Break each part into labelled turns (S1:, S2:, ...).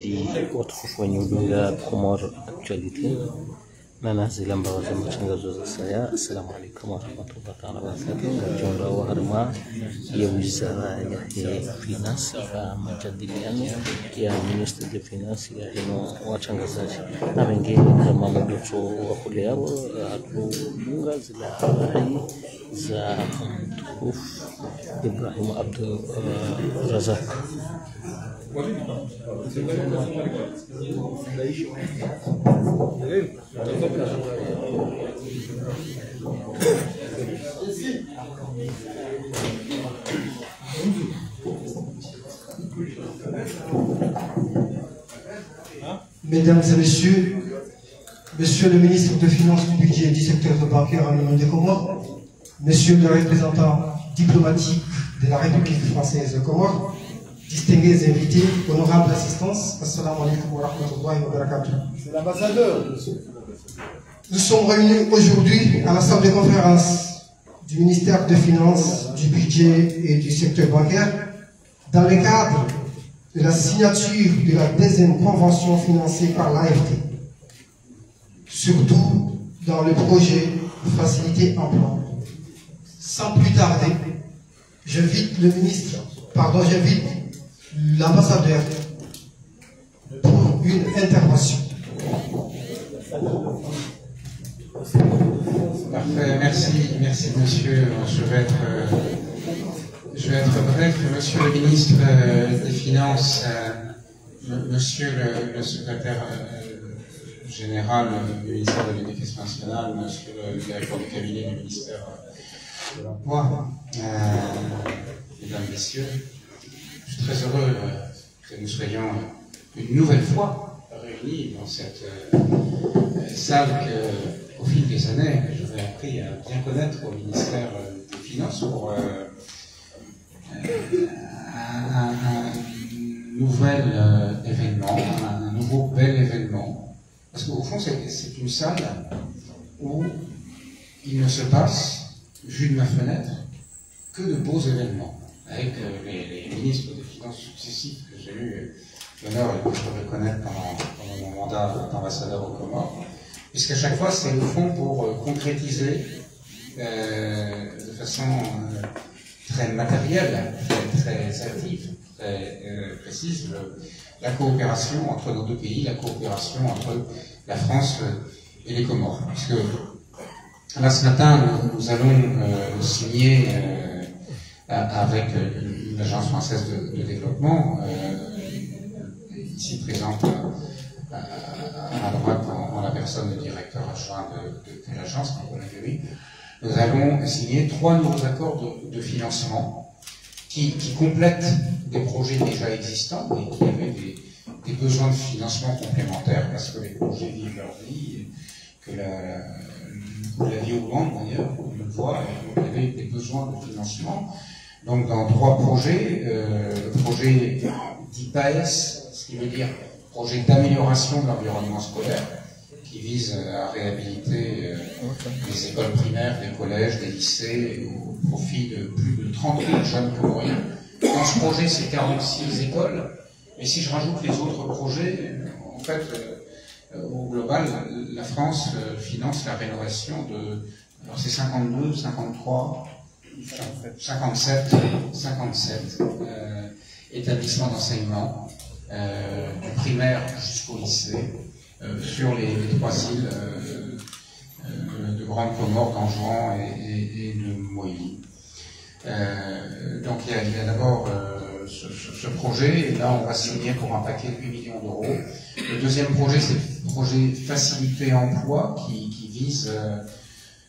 S1: watukufu wenye ujumla Komoro Actuality na nazile ambazo za matangazo za saya. Assalamu alaikum warahmatullahi wabarakatuh. Mjumla wa harma ya wizara ya finance ya majadiliano ya Ministry of Finance ya ino watangazaji na wengine kama mdoto wa kuleao hatunga zila habari za mtukufu Ibrahim Abdul Razak.
S2: Mesdames et messieurs, Monsieur le ministre de Finances, du Budget et du secteur bancaire en Union des Comores, Monsieur le représentant diplomatique de la République française de Comores, distingués invités, honorable assistance, assalamu alaikum wa rahmatullahi wa barakatuh.
S3: C'est l'ambassadeur.
S2: Nous sommes réunis aujourd'hui à la salle de conférence du ministère des Finances, du Budget et du secteur bancaire dans le cadre de la signature de la deuxième convention financée par l'AFD, surtout dans le projet Facilité Emploi. Sans plus tarder, j'invite l'ambassadeur pour une intervention.
S4: Parfait, merci monsieur. Je vais être bref. Monsieur le ministre des Finances, monsieur le secrétaire général du ministère de l'Éducation nationale, monsieur le directeur du cabinet du ministère de l'Emploi, mesdames, messieurs, je suis très heureux que nous soyons une nouvelle fois réunis dans cette salle qu'au fil des années, j'aurais appris à bien connaître au ministère des Finances pour un nouvel événement, un nouveau bel événement. Parce qu'au fond, c'est une salle où il ne se passe, vu de ma fenêtre, que de beaux événements. Avec les ministres des Finances successifs que j'ai eu l'honneur et que je peux reconnaître pendant mon mandat d'ambassadeur aux Comores, puisqu'à chaque fois, c'est au fond pour concrétiser de façon très matérielle, très active, très précise, la coopération entre nos deux pays, la coopération entre la France et les Comores. Puisque là, ce matin, nous allons signer avec l'Agence française de développement, ici présente à droite en la personne du directeur adjoint de l'agence, nous allons signer 3 nouveaux accords de financement qui complètent des projets déjà existants et qui avaient des besoins de financement complémentaires parce que les projets vivent leur vie, que la vie augmente d'ailleurs, on le voit, et il y avait des besoins de financement. Donc dans 3 projets, le projet d'IPAES, ce qui veut dire projet d'amélioration de l'environnement scolaire, qui vise à réhabiliter les écoles primaires, des collèges, des lycées, au profit de plus de 30 000 jeunes comoriens. Dans ce projet, c'est 46 écoles, mais si je rajoute les autres projets, en fait, au global, la France finance la rénovation de, alors c'est 52, 53, 57 établissements d'enseignement, du primaire jusqu'au lycée, sur les 3 îles de Grande Comore, d'Anjouan et de Moïli. Donc il y a d'abord ce projet, et là on va signer pour un paquet de 8 millions d'euros. Le deuxième projet, c'est le projet Facilité Emploi qui vise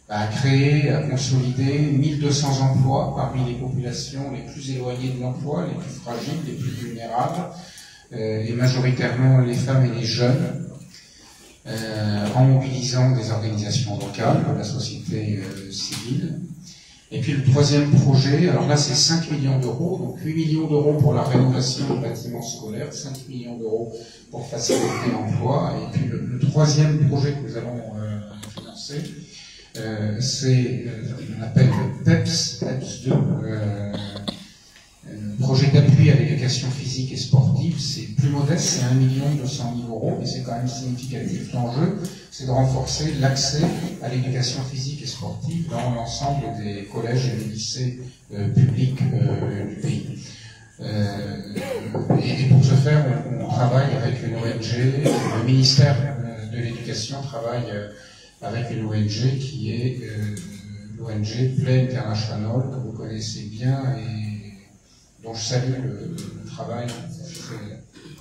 S4: à créer, à consolider 1200 emplois parmi les populations les plus éloignées de l'emploi, les plus fragiles, les plus vulnérables, et majoritairement les femmes et les jeunes, en mobilisant des organisations locales, la société civile. Et puis le troisième projet, alors là c'est 5 millions d'euros, donc 8 millions d'euros pour la rénovation du bâtiment scolaire, 5 millions d'euros pour faciliter l'emploi. Et puis le troisième projet que nous allons financer, c'est, on appelle le PEPS 2, projet d'appui à l'éducation physique et sportive, c'est plus modeste, c'est 1 200 000 €, mais c'est quand même significatif. L'enjeu, c'est de renforcer l'accès à l'éducation physique et sportive dans l'ensemble des collèges et des lycées publics du pays. Et pour ce faire, on travaille avec une ONG, le ministère de l'Éducation travaille avec une ONG qui est l'ONG Play International, que vous connaissez bien et dont je salue le travail,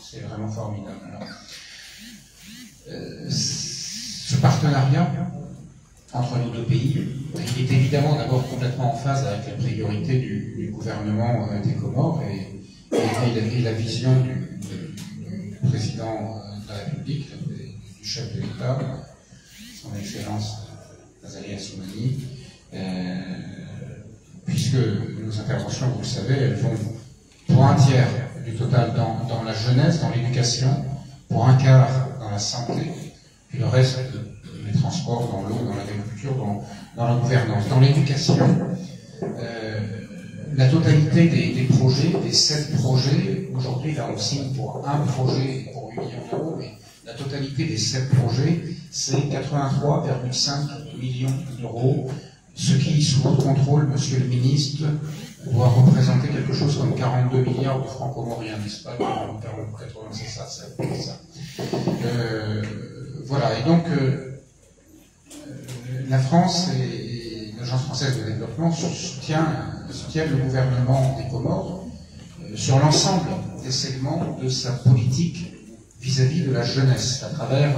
S4: c'est vraiment formidable. Alors, ce partenariat entre nos deux pays, il est évidemment d'abord complètement en phase avec les priorités du gouvernement des Comores et la vision du président de la République, du chef de l'État, son Excellence Azali Assoumani, puisque nos interventions, vous le savez, elles vont pour un tiers du total dans la jeunesse, dans l'éducation, pour un quart dans la santé, puis le reste, les transports, dans l'eau, dans l'agriculture, dans la gouvernance. Dans l'éducation, la totalité des projets, des 7 projets, aujourd'hui là on signe pour un projet pour 8 millions €, mais la totalité des 7 projets, c'est 83,5 millions €, ce qui, sous votre contrôle, monsieur le ministre, doit représenter quelque chose comme 42 milliards de francs comoriens, n'est-ce pas? 80, c'est ça, c'est ça. Voilà, et donc la France et l'Agence française de développement soutiennent le gouvernement des Comores sur l'ensemble des segments de sa politique vis-à-vis de la jeunesse, à travers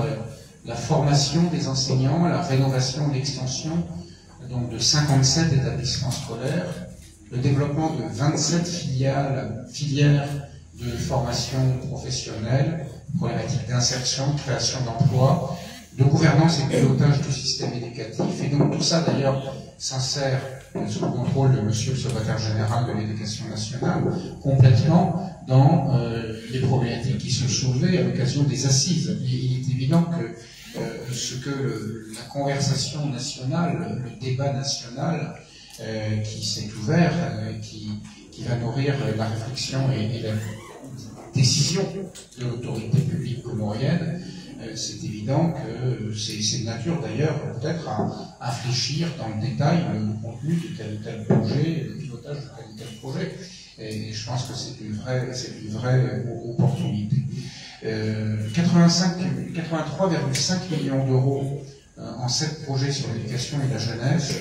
S4: la formation des enseignants, la rénovation et l'extension donc de 57 établissements scolaires, le développement de 27 filières de formation professionnelle, problématiques d'insertion, de création d'emplois, de gouvernance et de pilotage du système éducatif. Et donc tout ça d'ailleurs s'insère sous le contrôle de monsieur le secrétaire général de l'Éducation nationale, complètement dans les problématiques qui sont soulevées à l'occasion des assises. Il est évident que ce que la conversation nationale, le débat national qui s'est ouvert, qui va nourrir la réflexion et la décision de l'autorité publique comorienne, c'est évident que c'est de nature d'ailleurs peut-être à infléchir dans le détail le contenu de tel ou tel projet, le pilotage de tel ou tel projet. Et je pense que c'est une vraie opportunité. 83,5 millions d'euros en 7 projets sur l'éducation et la jeunesse.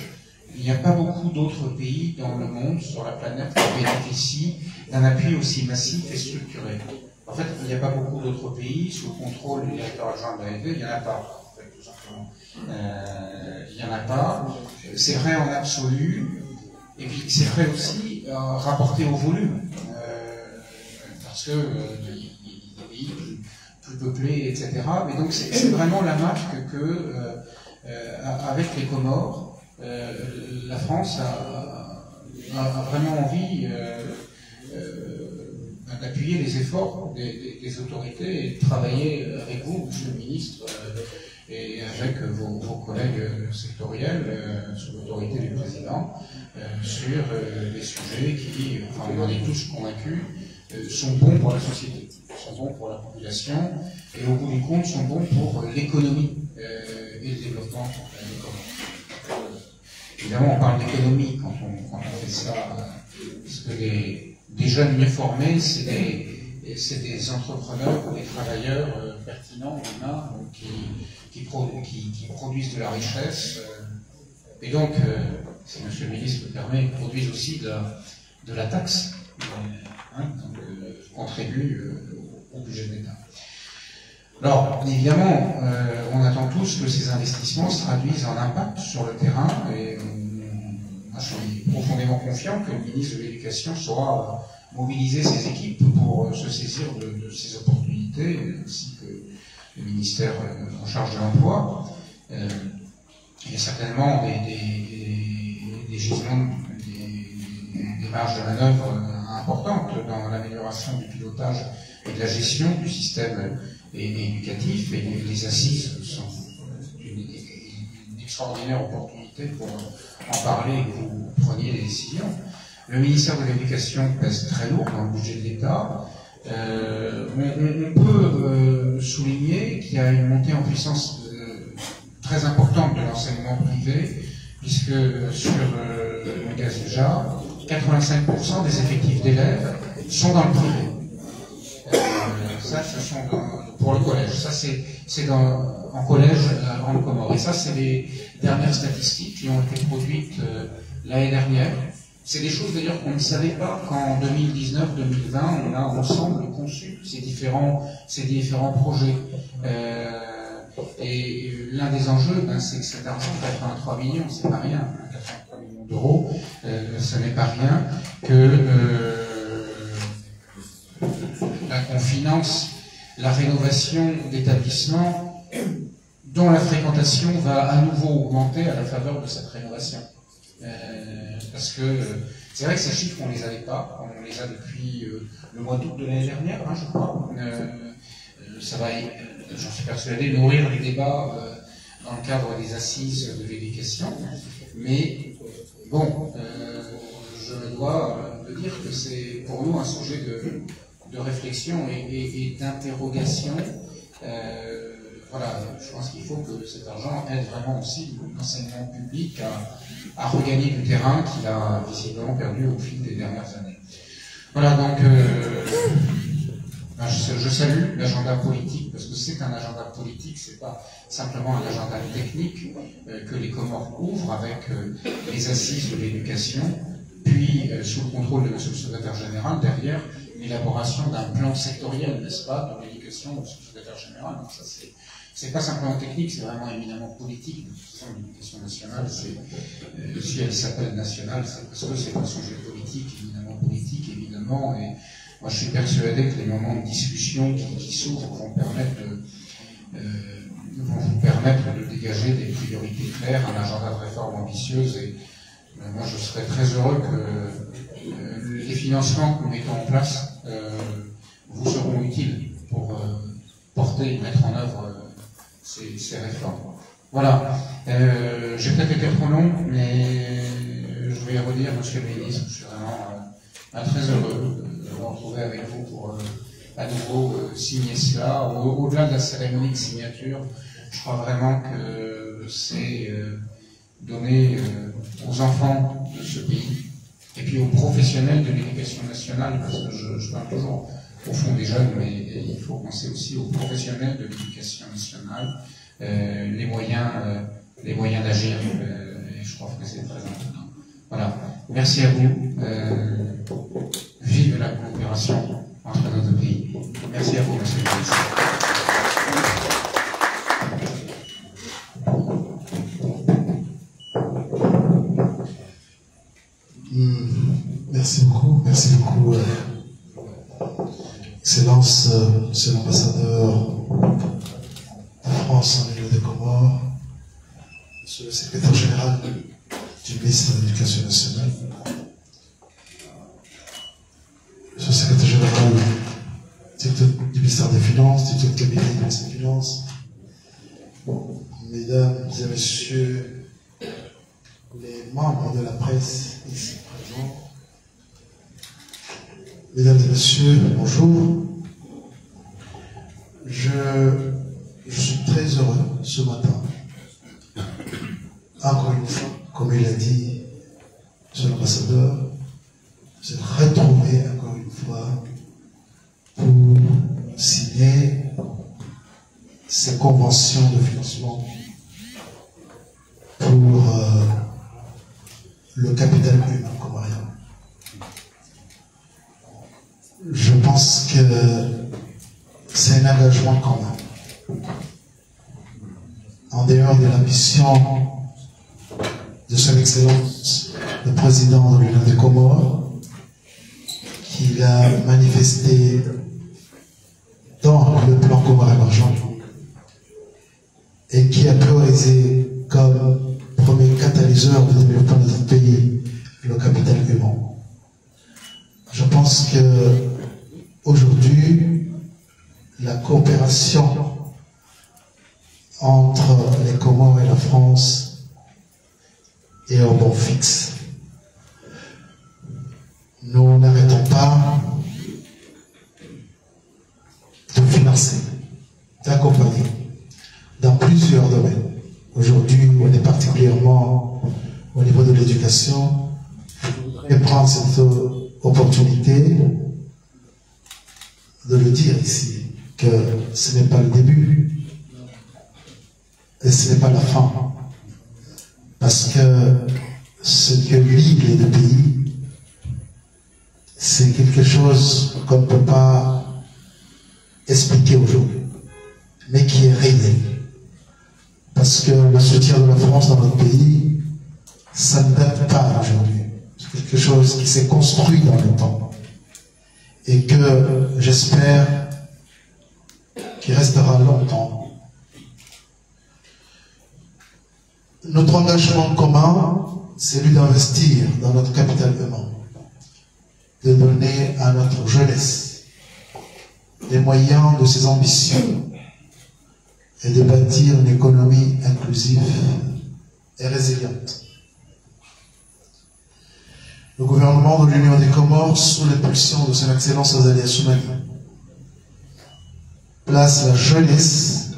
S4: Il n'y a pas beaucoup d'autres pays dans le monde, sur la planète, qui bénéficient d'un appui aussi massif et structuré. En fait, il n'y a pas beaucoup d'autres pays sous le contrôle du directeur adjoint de l'AFD, il n'y en a pas, en fait, tout simplement. Il n'y en a pas. C'est vrai en absolu, et puis c'est vrai aussi rapporté au volume, parce que il y a des pays plus peuplés, etc. Mais donc c'est vraiment la marque que, avec les Comores, la France a vraiment envie d'appuyer les efforts des autorités et de travailler avec vous, monsieur le ministre, et avec vos collègues sectoriels, sous l'autorité du président, sur des sujets qui, enfin on en est tous convaincus, sont bons pour la société, sont bons pour la population, et au bout du compte sont bons pour l'économie et le développement des Comores. Évidemment, on parle d'économie quand on fait ça, parce que des jeunes mieux formés, c'est des entrepreneurs ou des travailleurs pertinents, humains, qui produisent de la richesse. Et donc, si monsieur le ministre me permet, produisent aussi de la taxe, contribuent au budget de l'État. Alors, évidemment, on attend tous que ces investissements se traduisent en impact sur le terrain, et moi, je suis profondément confiant que le ministre de l'Éducation saura mobiliser ses équipes pour se saisir de ces opportunités, ainsi que le ministère en charge de l'emploi. Il y a certainement des gisements, des marges de manœuvre importantes dans l'amélioration du pilotage et de la gestion du système éducatif, et les assises sont une extraordinaire opportunité pour en parler et que vous preniez des décisions. Le ministère de l'Éducation pèse très lourd dans le budget de l'État. On peut souligner qu'il y a une montée en puissance très importante de l'enseignement privé, puisque sur le GASEJA, 85% des effectifs d'élèves sont dans le privé. Ça, ce sont pour le collège. Ça, c'est en collège à Grande Comore. Et ça, c'est les dernières statistiques qui ont été produites l'année dernière. C'est des choses d'ailleurs qu'on ne savait pas qu'en 2019-2020, on a ensemble conçu ces différents projets. Et l'un des enjeux, c'est que cet argent, 83 millions, c'est pas rien, 83 millions d'euros, ce n'est pas rien, qu'on finance la rénovation d'établissements dont la fréquentation va à nouveau augmenter à la faveur de cette rénovation. Parce que c'est vrai que ces chiffres, on ne les avait pas, on les a depuis le mois d'août de l'année dernière, je crois. Ça va, j'en suis persuadé, nourrir les débats dans le cadre des assises de l'éducation. Mais bon, je me dois de dire que c'est pour nous un sujet de réflexion et d'interrogation. Voilà, je pense qu'il faut que cet argent aide vraiment aussi l'enseignement public à regagner du terrain qu'il a visiblement perdu au fil des dernières années. Voilà, donc je salue l'agenda politique, parce que c'est un agenda politique, c'est pas simplement un agenda technique que les Comores ouvrent avec les assises de l'éducation, puis sous le contrôle de monsieur le secrétaire général, derrière l'élaboration d'un plan sectoriel, n'est-ce pas, de l'éducation de monsieur le secrétaire général. Donc ça, c'est pas simplement technique, c'est vraiment éminemment politique. De toute façon, l'éducation nationale, si elle s'appelle nationale, c'est parce que c'est un sujet politique, évidemment, et moi je suis persuadé que les moments de discussion qui s'ouvrent vont vous permettre de dégager des priorités claires, un agenda de réforme ambitieuse, et moi je serais très heureux que les financements que nous mettons en place vous seront utiles pour porter et mettre en œuvre ces réformes. Voilà. J'ai peut-être été trop long, mais je vais redire, monsieur le ministre, je suis vraiment très heureux de vous retrouver avec vous pour à nouveau signer cela. Au-delà de la cérémonie de signature, je crois vraiment que c'est donner aux enfants de ce pays, et puis aux professionnels de l'éducation nationale, parce que je parle toujours au fond des jeunes, mais il faut penser aussi aux professionnels de l'éducation nationale, les moyens d'agir, et je crois que c'est très important. Voilà. Merci à vous. Vive la coopération entre nos deux pays. Merci à vous, monsieur le ministre.
S3: Merci beaucoup, Excellence, Monsieur l'ambassadeur de France en l'île des Comores, Monsieur le secrétaire général du ministère de l'Éducation nationale, Monsieur le secrétaire général du ministère des Finances, du cabinet du ministère des Finances, Mesdames et Messieurs les membres de la presse ici présents, Mesdames et Messieurs, bonjour. Je suis très heureux ce matin, encore une fois, comme il a dit, Monsieur l'ambassadeur, de se retrouver encore une fois pour signer ces conventions de financement pour le capital humain comorien. Je pense que c'est un engagement commun. En dehors de l'ambition de son Excellence, le président de l'Union des Comores, qu'il a manifesté dans le plan Comores émergent et qui a priorisé comme premier catalyseur de développement de notre pays le capital humain. Je pense que aujourd'hui, la coopération entre les Comores et la France est au bon fixe. nous n'arrêtons pas de financer, d'accompagner dans plusieurs domaines. Aujourd'hui, on est particulièrement au niveau de l'éducation. Je voudrais prendre cette opportunité de le dire ici, que ce n'est pas le début et ce n'est pas la fin. Parce que ce que lient les deux pays, c'est quelque chose qu'on ne peut pas expliquer aujourd'hui, mais qui est réel. Parce que le soutien de la France dans notre pays, ça ne date pas d'aujourd'hui. C'est quelque chose qui s'est construit dans le temps. Et que j'espère qu'il restera longtemps. Notre engagement commun, c'est celui d'investir dans notre capital humain, de donner à notre jeunesse les moyens de ses ambitions et de bâtir une économie inclusive et résiliente. Le gouvernement de l'Union des Comores, sous l'impulsion de son Excellence Azali Assoumani, place la jeunesse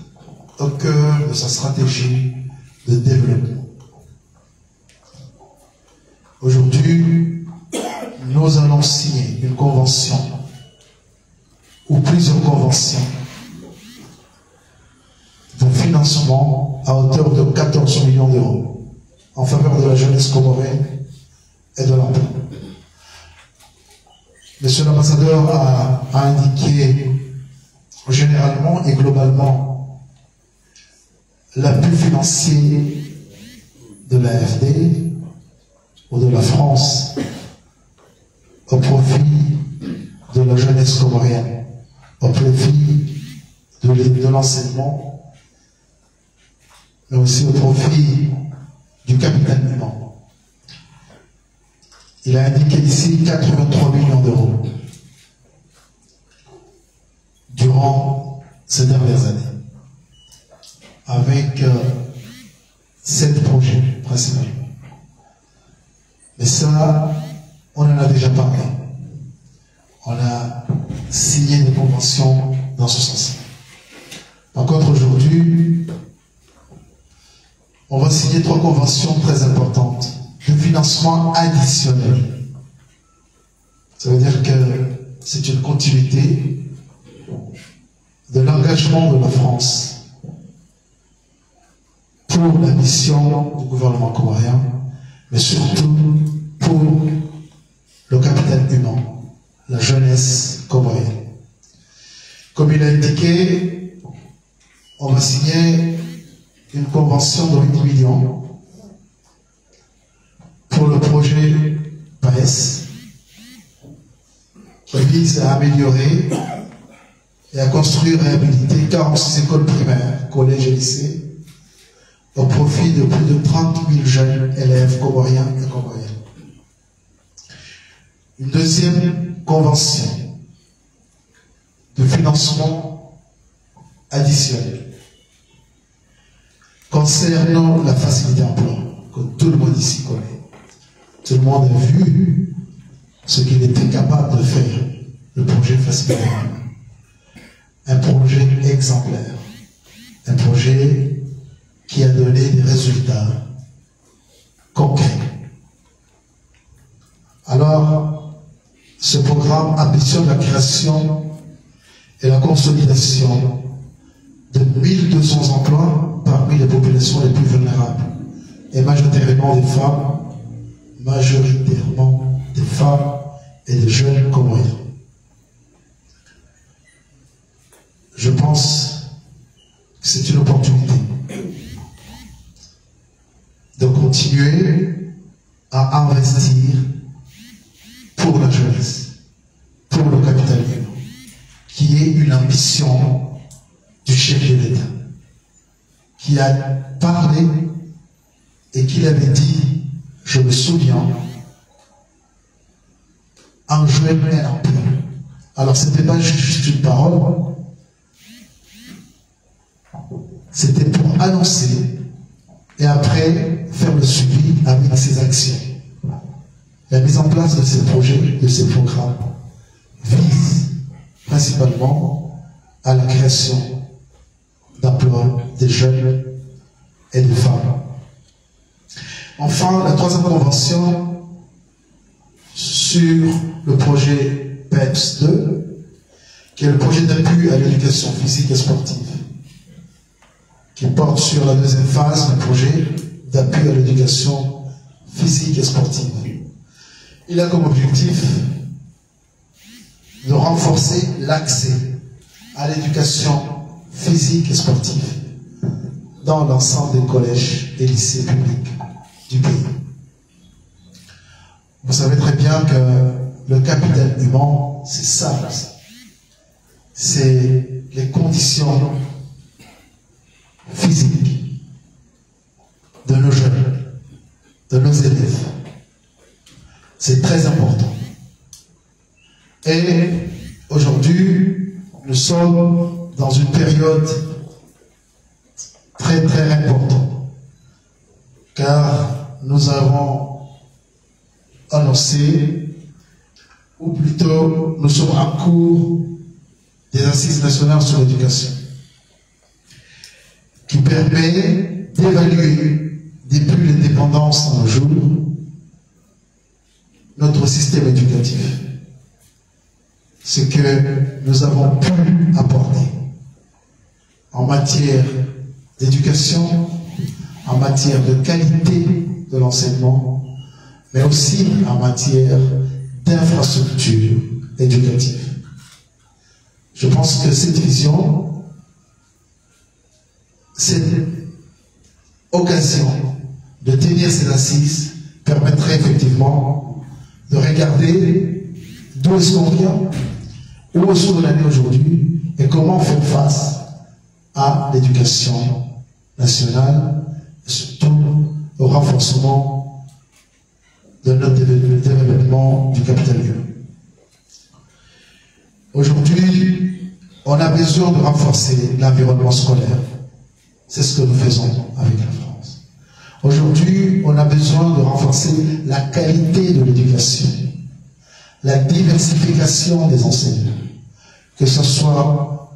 S3: au cœur de sa stratégie de développement. Aujourd'hui, nous allons signer une convention, ou plusieurs conventions, de financement à hauteur de 14 millions d'euros en faveur de la jeunesse comorienne et de l'emploi. Monsieur l'ambassadeur a indiqué généralement et globalement l'appui financier de l'AFD ou de la France au profit de la jeunesse comorienne, au profit de l'enseignement, mais aussi au profit du capital humain. Il a indiqué ici 83 millions d'euros durant ces dernières années, avec 7 projets principalement. Mais ça, on en a déjà parlé. On a signé des conventions dans ce sens. Par contre, aujourd'hui, on va signer 3 conventions très importantes de financement additionnel. Ça veut dire que c'est une continuité de l'engagement de la France pour la mission du gouvernement comorien, mais surtout pour le capital humain, la jeunesse comorienne. Comme il a indiqué, on va signer une convention de 8 millions pour le projet PAES, qui vise à améliorer et à construire et réhabiliter 46 écoles primaires, collèges et lycées, au profit de plus de 30 000 jeunes élèves comoriens et comoriennes. Une deuxième convention de financement additionnel concernant la facilité d'emploi, que tout le monde ici connaît. Tout le monde a vu ce qu'il était capable de faire, le projet facilité d'emploi. Un projet exemplaire, un projet qui a donné des résultats concrets. Alors, ce programme ambitionne la création et la consolidation de 1200 emplois parmi les populations les plus vulnérables, et majoritairement des femmes et des jeunes comoriens. Je pense que c'est une opportunité de continuer à investir pour la jeunesse, pour le capital humain, qui est une ambition du chef de l'État, qui a parlé et qui l'avait dit, je me souviens, en juin et en plein. Alors ce n'était pas juste une parole, c'était pour annoncer et après faire le suivi avec ses actions. La mise en place de ces projets, de ces programmes, vise principalement à la création d'emplois des jeunes et des femmes. Enfin, la troisième convention sur le projet PEPS 2, qui est le projet d'appui à l'éducation physique et sportive, qui porte sur la deuxième phase du projet d'appui à l'éducation physique et sportive. Il a comme objectif de renforcer l'accès à l'éducation physique et sportive dans l'ensemble des collèges et lycées publics du pays. Vous savez très bien que le capital humain, c'est ça. C'est les conditions physiques de nos jeunes, de nos élèves. C'est très important. Et aujourd'hui, nous sommes dans une période très très importante, car nous avons annoncé, ou plutôt nous sommes en cours des assises nationales sur l'éducation, qui permet d'évaluer depuis l'indépendance dans nos jours notre système éducatif, ce que nous avons pu apporter en matière d'éducation, en matière de qualité de l'enseignement, mais aussi en matière d'infrastructures éducatives. Je pense que cette vision, cette occasion de tenir ces assises permettrait effectivement de regarder d'où est-ce qu'on vient, où est-ce qu'on en est aujourd'hui et comment faire face à l'éducation nationale et surtout au renforcement de notre développement du capital humain. Aujourd'hui, on a besoin de renforcer l'environnement scolaire. C'est ce que nous faisons avec la France. Aujourd'hui, on a besoin de renforcer la qualité de l'éducation, la diversification des enseignants, que ce soit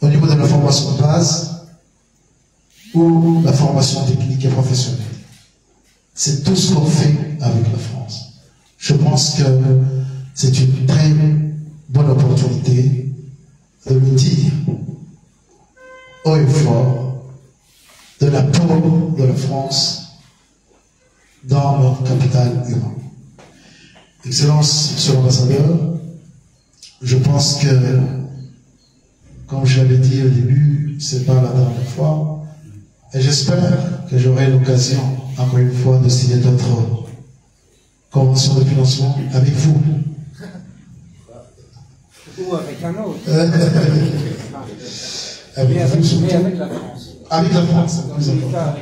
S3: au niveau de la formation de base ou la formation technique et professionnelle. C'est tout ce qu'on fait avec la France. Je pense que c'est une très bonne opportunité de le dire haut et fort de la peau de la France dans leur capital humain. Excellence, Monsieur l'ambassadeur, je pense que, comme je l'avais dit au début, c'est pas la dernière fois, et j'espère que j'aurai l'occasion, encore une fois, de signer d'autres conventions de financement avec vous.
S4: Ou avec un autre.
S3: Avec
S4: la France.
S3: Avec la France, c'est plus important.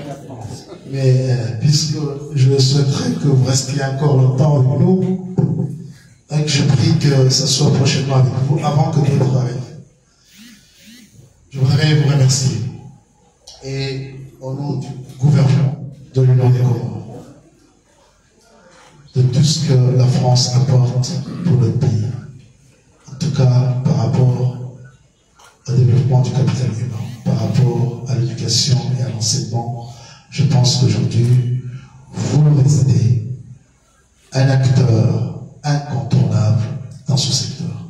S3: Mais puisque je souhaiterais que vous restiez encore longtemps avec nous, et que je prie que ce soit prochainement avec vous, avant que d'autres arrivent. Je voudrais vous remercier. Et au nom du gouvernement de l'Union des Comores, de tout ce que la France apporte pour notre pays, en tout cas par rapport au développement du capital humain, par rapport à l'éducation et à l'enseignement, je pense qu'aujourd'hui, vous restez un acteur incontournable dans ce secteur.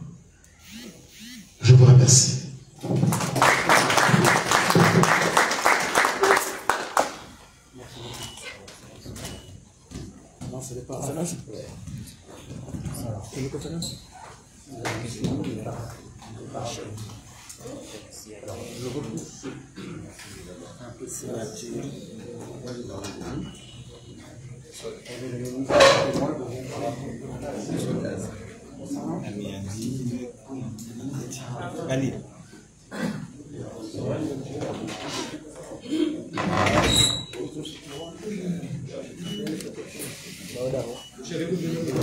S3: Je vous remercie.
S5: Allez.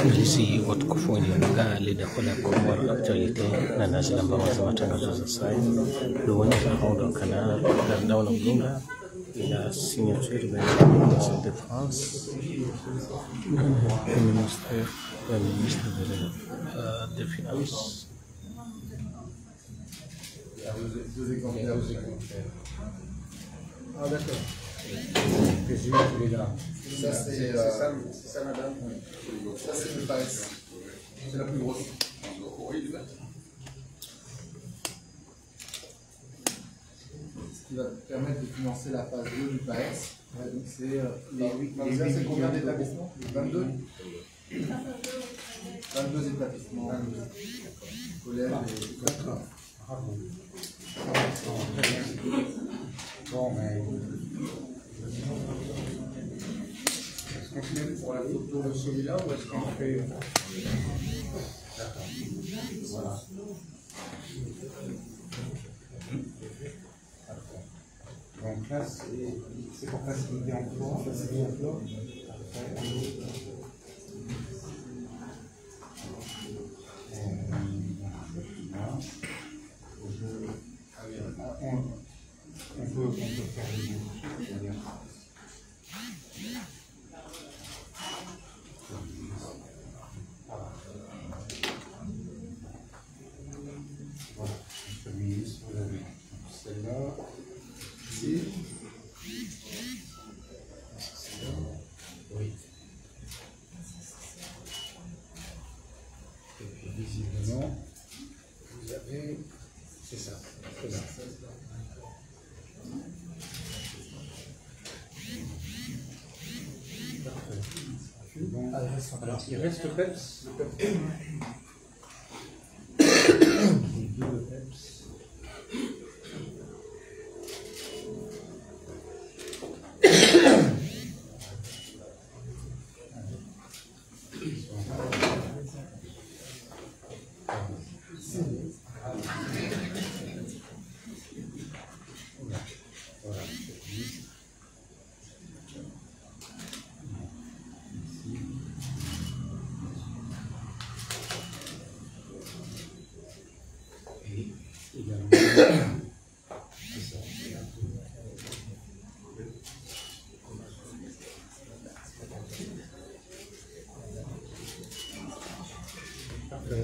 S1: Polisi watukufu waliongea lidakula Komoro actuality na nazilamba matangazo za sai ndio wanafahamu kana daula mjinga la signature de l'ambassade de France, le ministre des Finances.
S6: Deux exemplaires. Ah d'accord.
S4: Présume qu'il est là.
S6: Ça c'est ça madame. Ça c'est le PAES. C'est la plus grosse. Ce qui va permettre de financer la phase 2 du PAES. Ouais, donc c'est c'est combien d'établissements? 22 22 établissements. Collèges et écoles.
S4: Bravo. Bon, mais... Est-ce qu'on fait pour la photo de celui-là ou est-ce qu'on fait... D'accord. Voilà. Donc là, c'est pour faciliter l'emploi. On peut faire les deux. Voilà, monsieur le ministre, vous avez celle-là. Ici. Oui. Et puis visiblement, vous avez. C'est ça. C'est ça. Bon, alors, il reste le PEPS. Les deux le PEPS.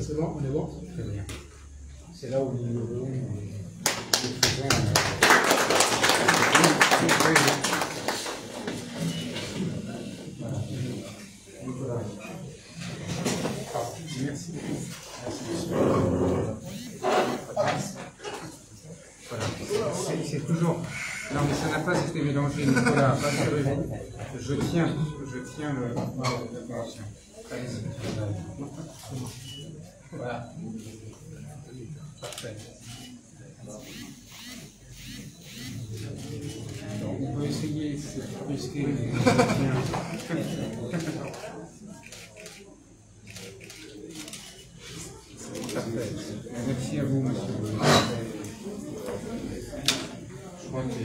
S4: C'est bon, on est bon? Très bien. C'est là où nous faisons merci beaucoup. Voilà. C'est toujours. Non, mais ça n'a pas été mélangé, Nicolas. Je tiens le. Allez-y. Voilà. Parfait. Donc, on peut essayer de risquer. Parfait. Merci à vous, monsieur. Je crois que.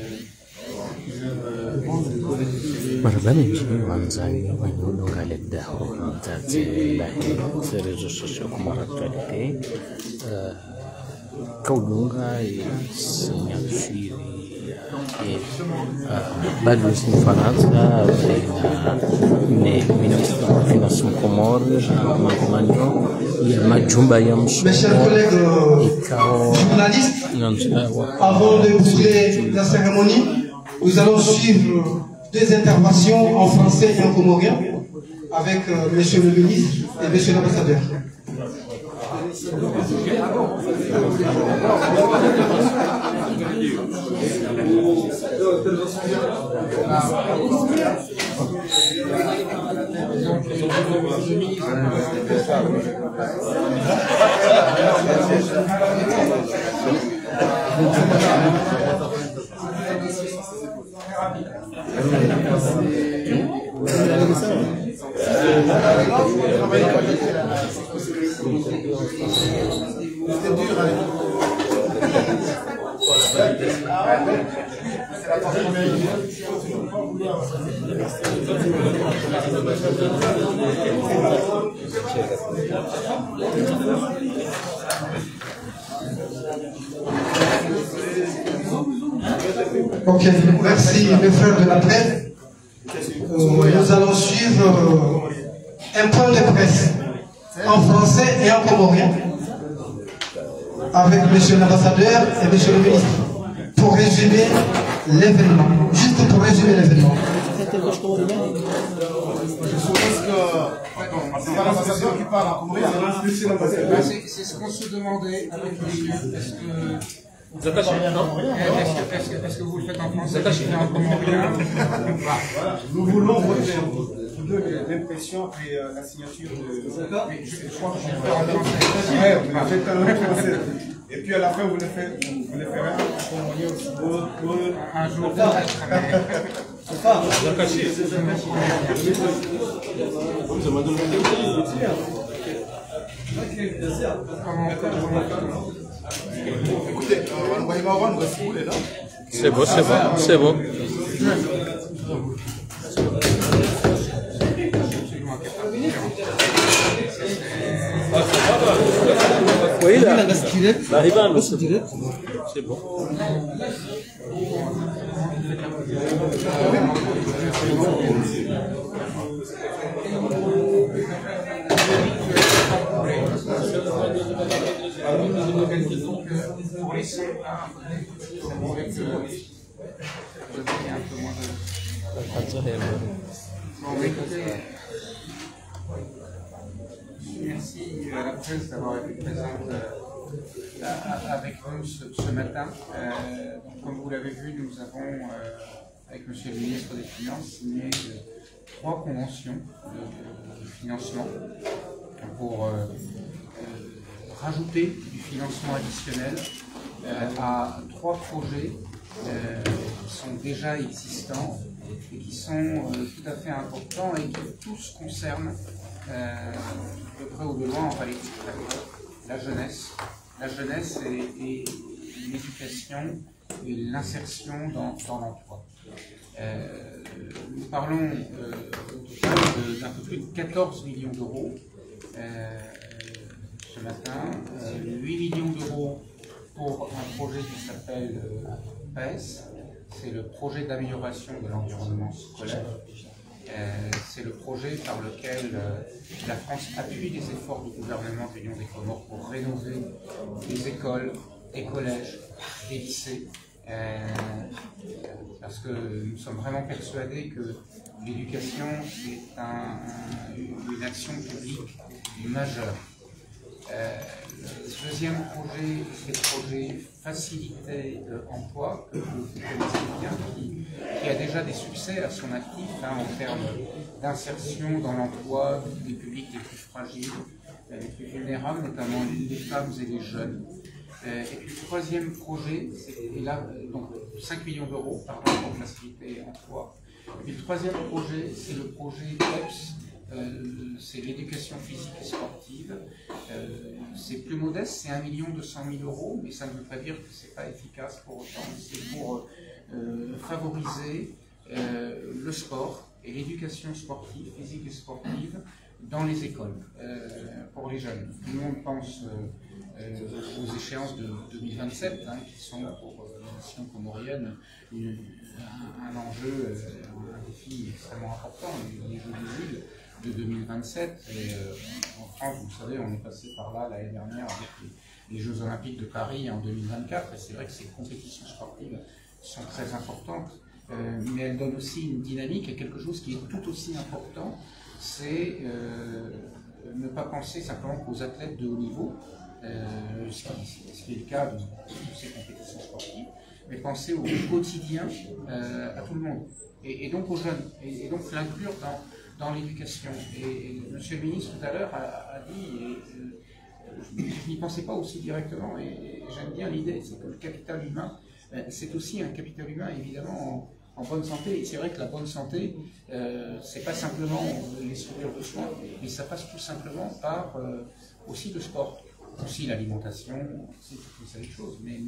S1: Barabara wanzani wanyuno daho mtaze lahi rezo sosio kuma actualité kaulunga signature bado sinfaransa baina ministre wa finance mkomori manyo ya majumba ya msomo.
S2: Mes chers collègues journalistes, avant de boucler la cérémonie, nous allons suivre deux interventions en français et en comorien avec monsieur le ministre et monsieur l'ambassadeur. Ok, merci mes frères de la presse. Nous allons suivre un point de presse en français et en comorien avec monsieur l'ambassadeur et monsieur le ministre pour résumer l'événement, juste pour résumer l'événement.
S6: Je suppose que c'est l'ambassadeur qui parle en comorien.
S4: C'est ce qu'on se demandait avec les lieux. Est-ce que vous le faites en français? En comorien?
S6: Nous voulons voter l'impression et la signature de...
S4: Mais je crois que je vais faire en français.
S6: Ouais, vous le faites en français. Et puis à la fin, vous le ferez en comorien aussi.
S4: Un jour,
S6: Écoutez, on va y voir, on va se rouler là.
S1: C'est bon, c'est bon, c'est bon. Oui, là. Là, il va, c'est bon.
S4: pour les sons, ça pourrait que vous avez un peu moins de... Bon, écoutez, merci à la presse d'avoir été présente avec nous ce matin. Donc, comme vous l'avez vu, nous avons, avec Monsieur le ministre des Finances, signé 3 conventions de financement pour rajouter du financement additionnel à 3 projets qui sont déjà existants et qui sont tout à fait importants et qui tous concernent de près ou de loin, enfin la jeunesse. La jeunesse et l'éducation et l'insertion dans l'emploi. Nous parlons d'un peu plus de 14 millions d'euros ce matin, 8 millions d'euros pour un projet qui s'appelle PES, c'est le projet d'amélioration de l'environnement scolaire. C'est le projet par lequel la France appuie les efforts du gouvernement de l'Union des Comores pour rénover les écoles, les collèges, les lycées, parce que nous sommes vraiment persuadés que l'éducation est une action publique majeure. Le deuxième projet, c'est le projet Facilité Emploi, que vous connaissez bien, qui a déjà des succès à son actif en termes d'insertion dans l'emploi des publics les plus fragiles, les plus vulnérables, notamment les femmes et les jeunes. Et puis le troisième projet, c'est là, donc 5 millions d'euros pour Facilité Emploi. Et puis le troisième projet, c'est le projet PEPS. C'est l'éducation physique et sportive. C'est plus modeste, c'est 1 200 000 euros, mais ça ne veut pas dire que ce n'est pas efficace pour autant. C'est pour favoriser le sport et l'éducation sportive, physique et sportive dans les écoles, pour les jeunes. Tout le monde pense aux échéances de 2027, qui sont pour la nation comorienne un enjeu, un défi extrêmement important, les Jeux des Îles de 2027. Et en France, vous savez, on est passé par là l'année dernière avec les Jeux Olympiques de Paris en 2024, et c'est vrai que ces compétitions sportives sont très importantes, mais elles donnent aussi une dynamique et quelque chose qui est tout aussi important, c'est ne pas penser simplement qu'aux athlètes de haut niveau, ce qui est le cas de toutes ces compétitions sportives, mais penser au quotidien à tout le monde, et donc aux jeunes, et donc l'inclure dans l'éducation. Et Monsieur le ministre tout à l'heure a dit, et je n'y pensais pas aussi directement, et j'aime bien l'idée, c'est que le capital humain, c'est aussi un capital humain évidemment en bonne santé. Et c'est vrai que la bonne santé, c'est pas simplement les structures de soins, mais ça passe tout simplement par aussi le sport, aussi l'alimentation, aussi toutes ces choses. Mais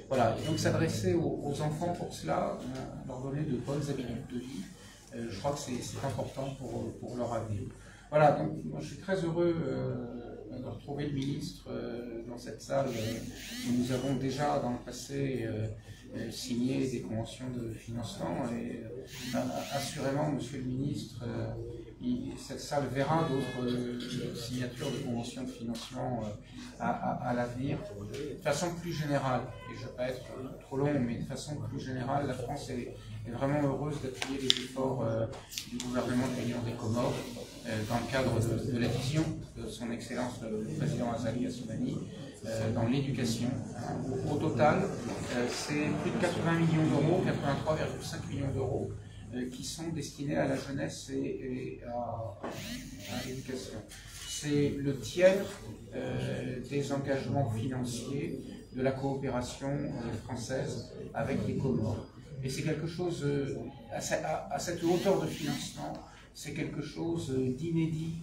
S4: voilà, et donc s'adresser aux enfants pour cela, leur donner de bonnes habitudes de vie, je crois que c'est important pour leur avenir. Voilà, donc moi, je suis très heureux de retrouver le ministre dans cette salle où nous avons déjà dans le passé signer des conventions de financement. Et assurément, Monsieur le Ministre, cette salle verra d'autres signatures de conventions de financement à l'avenir. De façon plus générale, et je ne vais pas être trop long, mais de façon plus générale, la France est vraiment heureuse d'appuyer les efforts du gouvernement de l'Union des Comores dans le cadre de la vision de son Excellence le Président Azali Assoumani dans l'éducation. Au total, c'est plus de 80 millions d'euros, 83,5 millions d'euros qui sont destinés à la jeunesse et à l'éducation. C'est le tiers des engagements financiers de la coopération française avec les Comores. Et c'est quelque chose, à cette hauteur de financement, c'est quelque chose d'inédit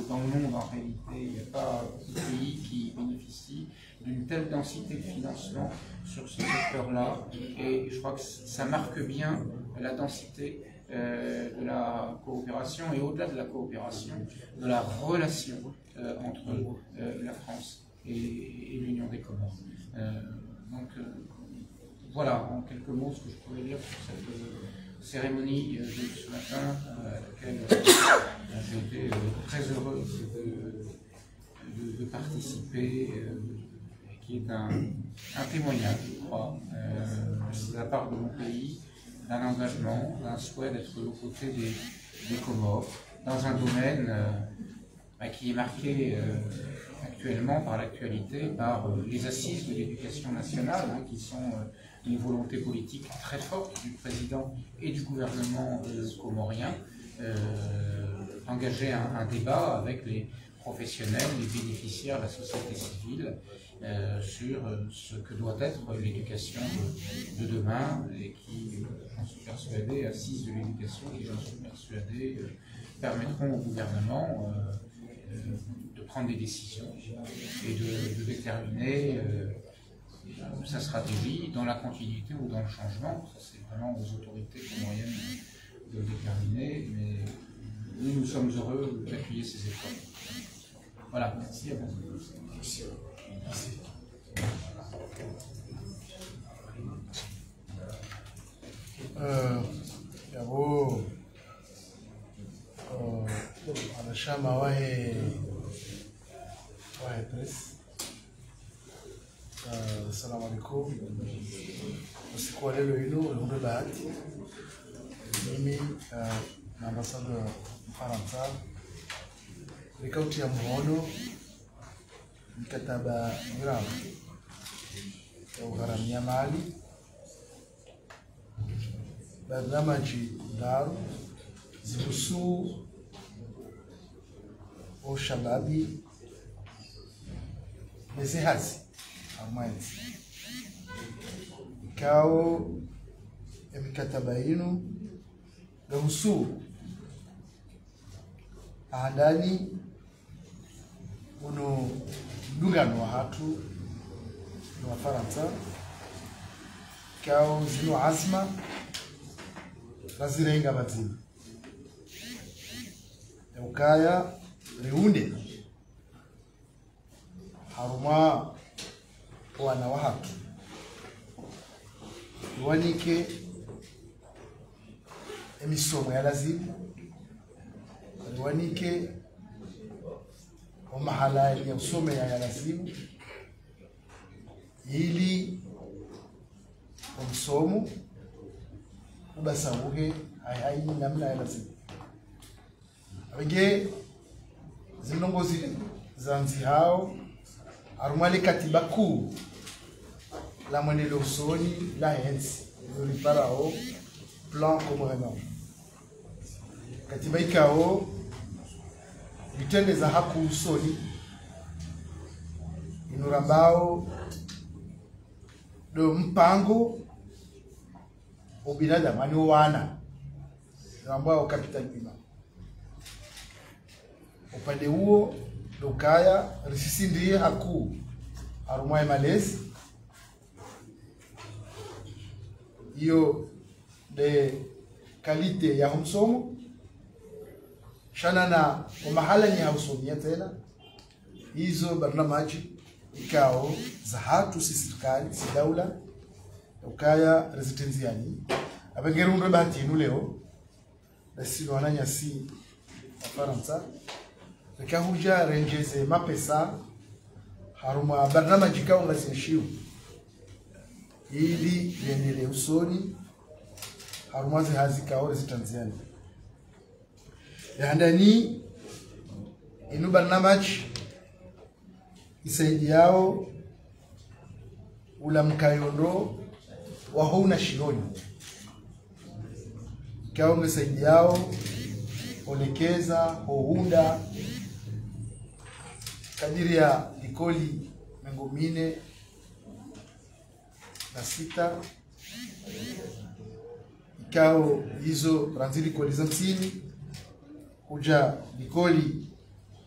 S4: dans le monde en réalité. Il n'y a pas beaucoup de pays qui bénéficient d'une telle densité de financement sur ce secteur-là. Et je crois que ça marque bien la densité de la coopération et au-delà de la coopération, de la relation entre la France et l'Union des Comores. Voilà en quelques mots ce que je pourrais dire sur cette cérémonie de ce matin à laquelle j'ai été très heureux de participer, qui est un témoignage, je crois, de la part de mon pays, d'un engagement, d'un souhait d'être aux côtés des Comores, dans un domaine qui est marqué actuellement par l'actualité, par les assises de l'éducation nationale, qui sont une volonté politique très forte du président et du gouvernement comorien, d'engager un débat avec les professionnels, les bénéficiaires, la société civile, sur ce que doit être l'éducation de demain et qui, j'en suis persuadé, assises de l'éducation qui, j'en suis persuadé, permettront au gouvernement de prendre des décisions et de déterminer sa stratégie dans la continuité ou dans le changement. Ça, c'est vraiment aux autorités comoriennes de déterminer, mais nous sommes heureux d'appuyer ces efforts. Voilà, merci à vous. Merci.
S7: Yabo anashama wahe press. Assalamu alaikum. Usiku wa leo hilo ndio bahati mimi na ambassador Mfaransa nikautia mhono mkataba miramu ya ugharamia mali barnamaji daru zihusu ushababi mezihazi amwenzi ikao emikataba ino gahusu ahandani uno mdungano wa hatu wa Faransa ikao zino azma razirenga bazima ukaya riunde haruma wana wa hatu iwanike emisomo ya lazima iwanike mahala ya usome ya lazima ili umsomo ubasauke hai namna ya lazima abenge zinongozi zanzi hao arumali katiba kuu la mwenelo usoni la hensi liparao plan comorien katiba ikao vitende za haku usoni inurambao do mpango ubinadamu ani wana ambao capital bima upande huo dokaya risisi ndiye haku arumai malezi hiyo de kalite ya msomo shana na mahala ni hausomia tena hizo barnamaji ikao za hatu si serikali si daula ukaya residenziani abengerundo bahati leo basi wananya si Faransa nikahuja renjeze mapesa haruma barnamaji kao ngazishiu ili liendelee usoni harumazi hazikao residenziani yandani inu barnamaji isaidi yao ula mkayondo wa huna shironi kao isaidi yao olekeza hounda kadiri ya likoli mengo mine na sita ikao hizo ranzili koli za msini kuja likoli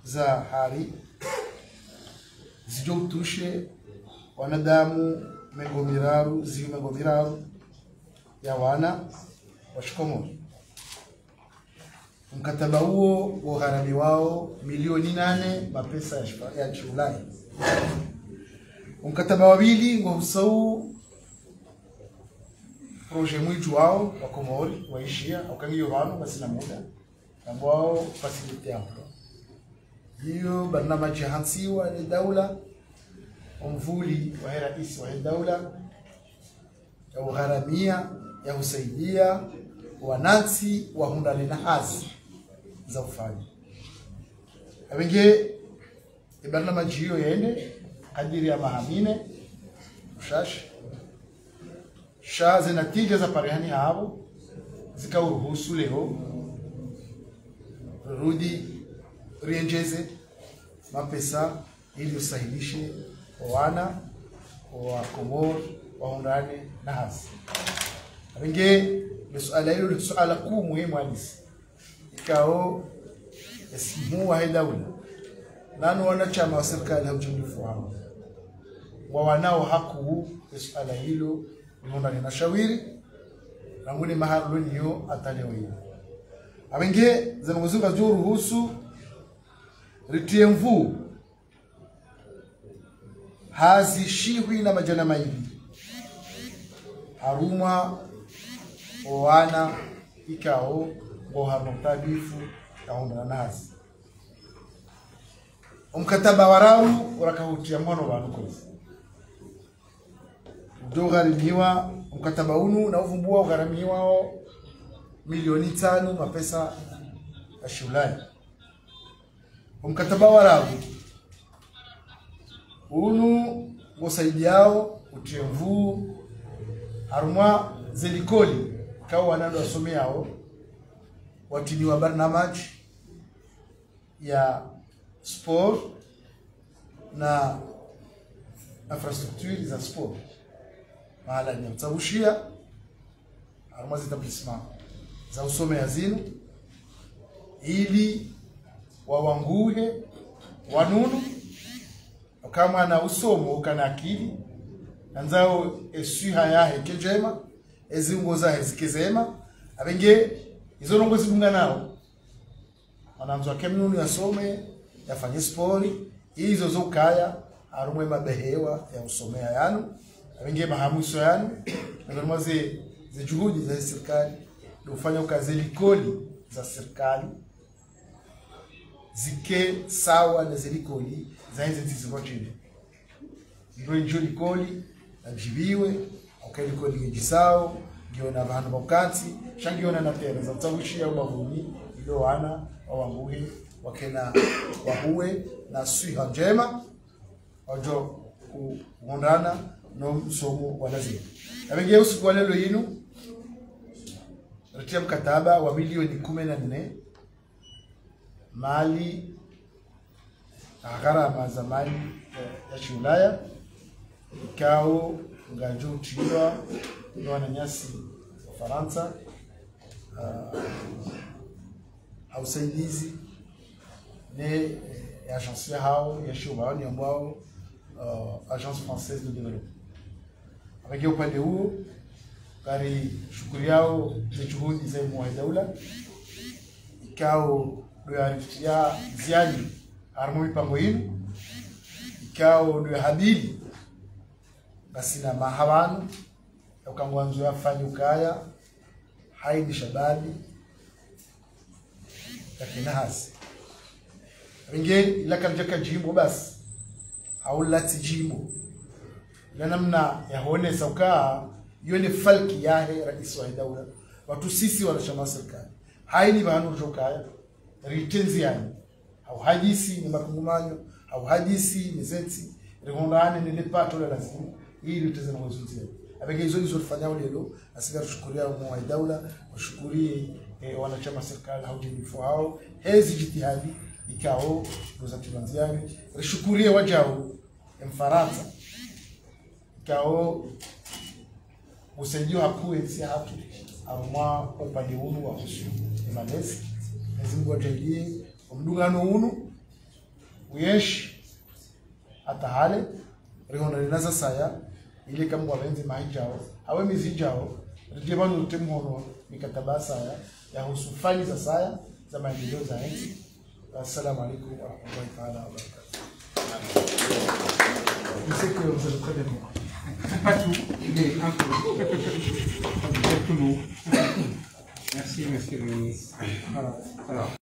S7: za hari zijo utushe wanadamu mengo miraru ya wana washikomoro. Mkataba huo wa gharami wao milioni 8 mapesa ya Julai. Mkataba wa pili ngosau projet mwitu wao wa Komori waishia ukangiyo wano basi na muda ambao facility hapo. Hiyo barnamaji hansiwa ni daula umvuli wa rais wa daula ya gharamia ya usaidia wanansi wa hundani na hazi za ufanya. Abenge barnamaji hiyo yende kadiri ya mahamine ushashi shaze natija za parehani hao zikauruhusu leo rudi rienjeze mapesa ili usahilishe wana wa Komoro wa hundani na hazi. Abenge suala hilo ni suala kuu muhimu halisi ikao esimu wa daula nanu wanachama wa serikali haujundifu wao wa wanao haku suala hilo niona ninashawiri na ngune mahalo niyo ataleo hiyo abenge zanozunga zuru ruhusu ritiemvu hazi shihwi na majana maili haruma oana ikao ngo harumtabifu kaunda nazi umkataba warau urakahutia mwono wanukozi dogharimiwa mkataba unu na uvumbua ugharamiwa milioni 5 mapesa ya shulani. Mkataba warau unu ngosaidi yao utiemvu harumwa zelikoli kao wanando wasome yao watini wa barnamaji ya sport na infrastructure za sport mahala ni mtabushia harumwa zitablissement za usome ya zinu ili wawanguhe wanunu kama na usomo kana akili nanzao esuha yahe kejema ezingoza hezikizema abenge izo nongozi bunga nao wanamzwa kemnunu yasome yafanye spori hizo zokaya arumwe mabehewa ya usomea yanu abenge mahamuso yanu ndio ze juhudi za serikali kufanya kazi likoli za serikali zike sawa na zilikoli za hizo zizibotini ndio njoo likoli ajibiwe ukalikoli ngijisao giona abantu bakati shangiona na tera za tsabushia ubavuni ilo wana wawanguhe wakena wahuwe na swiha njema ojo kuondana no msomo wa lazima abenge usiku wa leo yinu ritia mkataba wa milioni 14 mali gharama za mali ya shulaya ikao ngajo tiwa ndo wananyasi wa Faransa ausaidizi ne agence hao ya shule ni ambao agence française de développement avec upande huo kari shukuri yao za juhudi za muhadaula ikao ya ziani armo mipango yinu ikao ndio habili basi na mahabanu ukangwanzo yafanya ukaya haidi shababi lakini hasi ringe ila kamjaka jimbo basi au lati jimbo na namna ya hone sauka yone falki yahe rais wa daula watu sisi wanachama serikali haini bahanu jokaya ritenzi yani au hadisi ni makungumanyo au hadisi ni zeti rihondane ni pato la lazima ili tutazana wazunzia abenge hizo fanyao lelo asiga tushukuria mu wa daula washukurie wanachama serikali au jinifu hao hezi jitihadi ikao ndoza tulanziani rishukurie wajao mfaransa ikao usaidio hakuwe si hatu au mwa upande unu wa husu emanesi lazima wajalie umdungano unu uyesh atahale rihona linaza saya ile kama wabenze mahijao awe mizijao rejeba nutemhono mikataba saya ya husu fali za saya za maendeleo za nchi. Assalamu alaikum wa rahmatullahi ta'ala wa barakatuh.
S6: Je sais que vous avez très bien compris. Pas tout, mais un peu. Quelques mots. Merci, monsieur le ministre. Voilà. Alors.